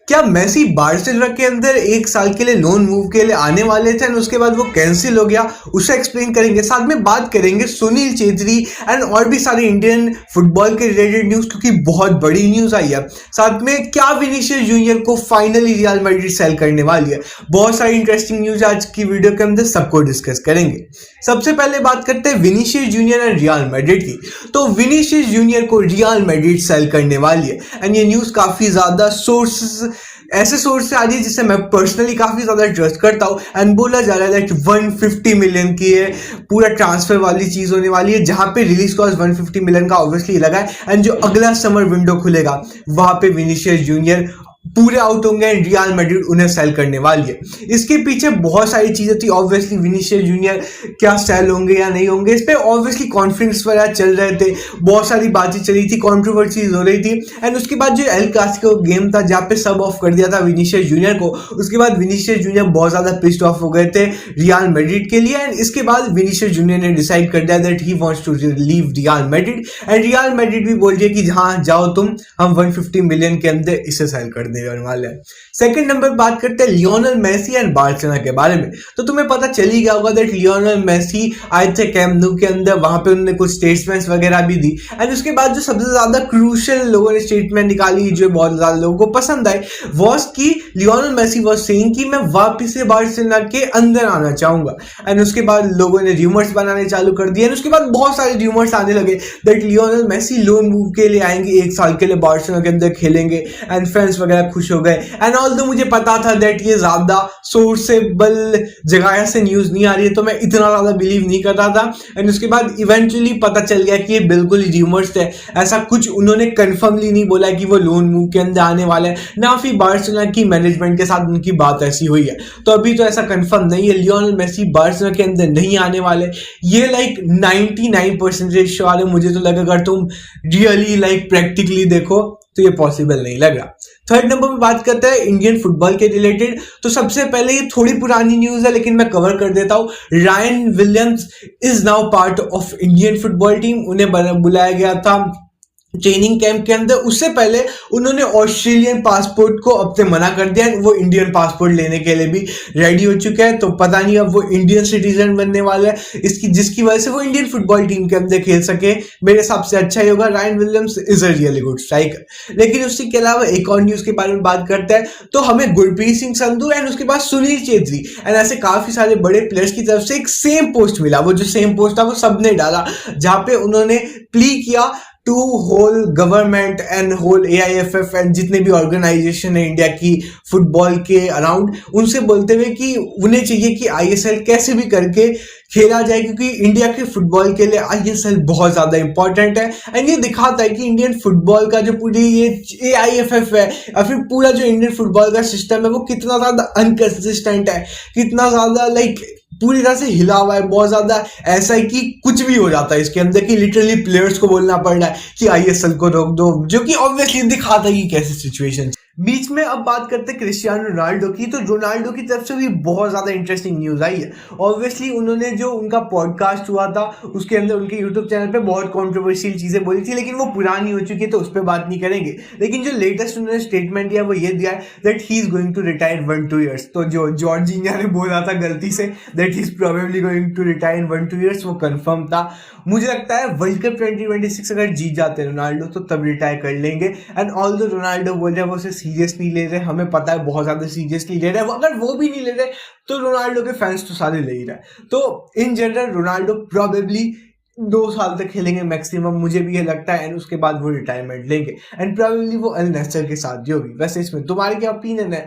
क्या Messi Barcelona के अंदर एक साल के लिए लोन मूव के लिए आने वाले थे और उसके बाद वो कैंसिल हो गया, उसे एक्सप्लेन करेंगे। साथ में बात करेंगे सुनील चेत्री एंड और भी सारे इंडियन फुटबॉल के रिलेटेड न्यूज, क्योंकि बहुत बड़ी न्यूज आई है। साथ में क्या विनीशियस जूनियर को फाइनली रियल मैड्रिड सेल करने वाली है। बहुत सारी इंटरेस्टिंग न्यूज आज की वीडियो के अंदर सबको डिस्कस करेंगे। सबसे पहले बात करते हैं Vinicius junior and Real Madrid की। तो विनीशियस जूनियर को रियल मैड्रिड सेल करने वाली है एंड ये न्यूज काफी ज्यादा ऐसे सोर्स से आ रही है जिससे मैं पर्सनली काफी ज्यादा ट्रस्ट करता हूँ। एंड बोला जा रहा है दैट 150 मिलियन की है पूरा ट्रांसफर वाली चीज होने वाली है, जहां पे रिलीज कॉस्ट 150 मिलियन का ऑब्वियसली लगा है। एंड जो अगला समर विंडो खुलेगा वहां पे विनीशियस जूनियर पूरे आउट होंगे एंड रियल मैड्रिड उन्हें सेल करने वाली है। इसके पीछे बहुत सारी चीजें थी। ऑब्वियसली विनीशियस जूनियर क्या सेल होंगे या नहीं होंगे, इस पे ऑब्वियसली कॉन्फ्रेंस वगैरह चल रहे थे, बहुत सारी बातें चली थी, कंट्रोवर्सीज हो रही थी। एंड उसके बाद जो एल क्लासिको गेम था जहाँ पे सब ऑफ कर दिया था विनीशियस जूनियर को, उसके बाद विनीशियस जूनियर बहुत ज्यादा पिस्ड ऑफ हो गए थे रियल मैड्रिड के लिए। एंड इसके बाद विनीशियस जूनियर ने डिसाइड कर दिया that he wants to leave Real Madrid and Real Madrid भी बोल दिया कि हाँ जाओ तुम, हम 150 मिलियन के अंदर इसे सेल कर देने वाले हैं। सेकंड नंबर बात करते हैं लियोनेल मेसी एंड बार्सिलोना के बारे में। तो तुम्हें पता चल ही गया होगा दैट लियोनेल मेसी आए थे कैंप न्यू के अंदर, वहां पे उन्होंने कुछ स्टेटमेंट्स वगैरह भी दी। एंड उसके बाद जो सबसे ज्यादा क्रूशियल लोगों ने स्टेटमेंट निकाली जो बहुत ज्यादा लोगों को पसंद आई वाज कि लियोनेल मेसी वाज सेइंग कि मैं वापस से बार्सिलोना के अंदर आना चाहूंगा। एंड उसके बाद लोगों ने रूमर्स बनाने चालू कर दिए। उसके बाद बहुत सारे रूमर्स आने लगे that Lionel Messi loan move के लिए आएंगे, एक साल के लिए बार्सिलोना के अंदर खेलेंगे एंड फैंस वगैरह खुश हो गए। एंड ऑल्दो मुझे पता था दैट ये ज्यादा सोर्सेबल जगह से न्यूज नहीं आ रही है, तो मैं इतना ज्यादा बिलीव नहीं कर रहा था। एंड उसके बाद इवेंचुअली पता चल गया कि ये बिल्कुल रूमर्स है, ऐसा कुछ उन्होंने कंफर्मली नहीं बोला कि वो लोन मूव के अंदर आने वाले हैं, ना फिर बार्सिलोना की मैनेजमेंट के साथ उनकी बात ऐसी हुई है। तो अभी तो ऐसा कंफर्म नहीं है लियोनेल मेसी बार्सिलोना के अंदर नहीं आने वाले। ये लाइक 99% श्योर है। मुझे तो लगा अगर तुम रियली लाइक प्रैक्टिकली देखो तो ये पॉसिबल नहीं लग रहा। थर्ड नंबर पे बात करते हैं इंडियन फुटबॉल के रिलेटेड। तो सबसे पहले ये थोड़ी पुरानी न्यूज है लेकिन मैं कवर कर देता हूँ। Ryan Williams is now part of Indian football team. उन्हें बुलाया गया था ट्रेनिंग कैंप के अंदर। उससे पहले उन्होंने ऑस्ट्रेलियन पासपोर्ट को अब से मना कर दिया, वो इंडियन पासपोर्ट लेने के लिए भी रेडी हो चुके हैं। तो पता नहीं अब वो इंडियन सिटीजन बनने वाला है जिसकी वजह से वो इंडियन फुटबॉल टीम के अंदर खेल सके। मेरे हिसाब से अच्छा ही होगा। Ryan Williams is a really good striker. लेकिन उसके अलावा एक और न्यूज के बारे में बात करते हैं तो हमें गुरप्रीत सिंह संधू एंड उसके बाद सुनील चेत्री एंड ऐसे काफी सारे बड़े प्लेयर्स की तरफ से एक सेम पोस्ट मिला। वो जो सेम पोस्ट था वो सबने डाला, जहां पे उन्होंने प्ली किया to whole government and whole AIFF and जितने भी ऑर्गेनाइजेशन है इंडिया की फुटबॉल के अराउंड, उनसे बोलते हुए कि उन्हें चाहिए कि ISL कैसे भी करके खेला जाए, क्योंकि इंडिया के फुटबॉल के लिए ISL बहुत ज्यादा इंपॉर्टेंट है। एंड ये दिखाता है कि इंडियन फुटबॉल का जो पूरी ये AIFF है या फिर पूरा जो इंडियन फुटबॉल का सिस्टम है वो कितना ज्यादा अनकंसिस्टेंट है, कितना ज्यादा लाइक पूरी तरह से हिला हुआ है। बहुत ज्यादा ऐसा है कि कुछ भी हो जाता है इसके अंदर, कि लिटरली प्लेयर्स को बोलना पड़ रहा है कि ISL को रोक दो, जो कि ऑब्वियसली दिखाता है कि कैसी सिचुएशन। बीच में अब बात करते हैं क्रिस्टियानो रोनाल्डो की। तो रोनाल्डो की तरफ से भी बहुत ज्यादा इंटरेस्टिंग न्यूज आई है। ऑब्वियसली उन्होंने जो उनका पॉडकास्ट हुआ था उसके अंदर उनके यूट्यूब चैनल पे बहुत कॉन्ट्रोवर्शियल चीजें बोली थी, लेकिन वो पुरानी हो चुकी है तो उस पर बात नहीं करेंगे। लेकिन जो लेटेस्ट उन्होंने स्टेटमेंट दिया वो ये दिया है that he is going to retire 1-2 years. तो जो जॉर्जिनिया ने बोला था गलती से that he is probably going to retire in 1-2 years, वो कंफर्म था। मुझे लगता है वर्ल्ड कप 2026 अगर जीत जाते हैं रोनाल्डो तो तब रिटायर कर लेंगे। एंड ऑल्दो रोनाल्डो बोल रहे हैं वो उसे सीरियस नहीं ले रहे, हमें पता है बहुत ज्यादा सीरियसली ले रहे हैं। अगर वो भी नहीं ले रहे तो रोनाल्डो के फैंस तो सारे ले ही रहे। तो इन जनरल रोनाल्डो प्रोबेबली 2 साल तक खेलेंगे मैक्सिमम, मुझे भी ये लगता है। एंड उसके बाद वो रिटायरमेंट लेंगे एंड प्रोबेबली वो अल नस्र के साथ भी होगी। वैसे इसमें तुम्हारी क्या ओपिनियन है?